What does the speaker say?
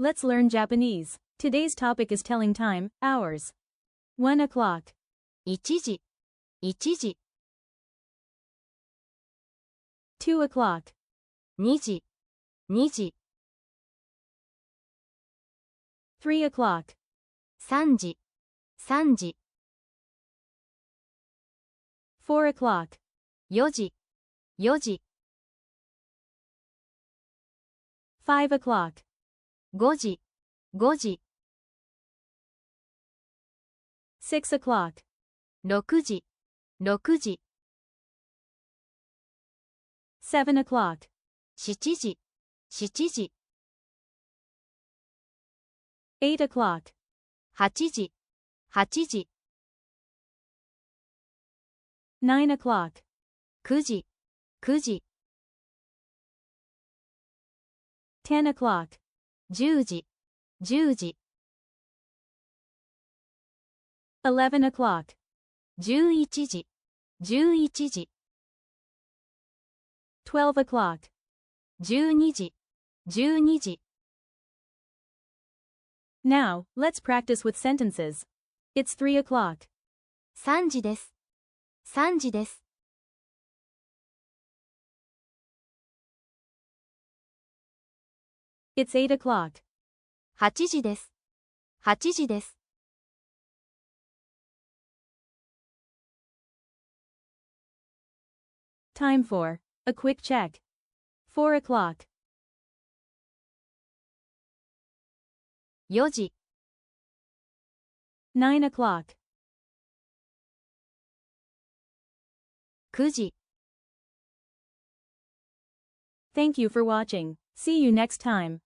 Let's learn Japanese. Today's topic is telling time, hours. 1 o'clock, 1時、1時、 2 o'clock, 2時、2時、 3 o'clock, 3時、3時、 4 o'clock, 4時、4時、 5 o'clock, 5時、5時、 6 o'clock, 6時、6時、 7 o'clock, 7時、7時、 8 o'clock, 8時、8時、 9 o'clock, 9時、9時、 10 o'clock, 10時、10時、 11 o'clock, 11時、11時、 12 o'clock, 12時、12時。Now, let's practice with sentences. It's 3 o'clock. 3時です。3時です。It's 8 o'clock. 8時です。8時です。Time for a quick check. 4 o'clock, 4時、 9 o'clock, 9時。Thank you for watching. See you next time.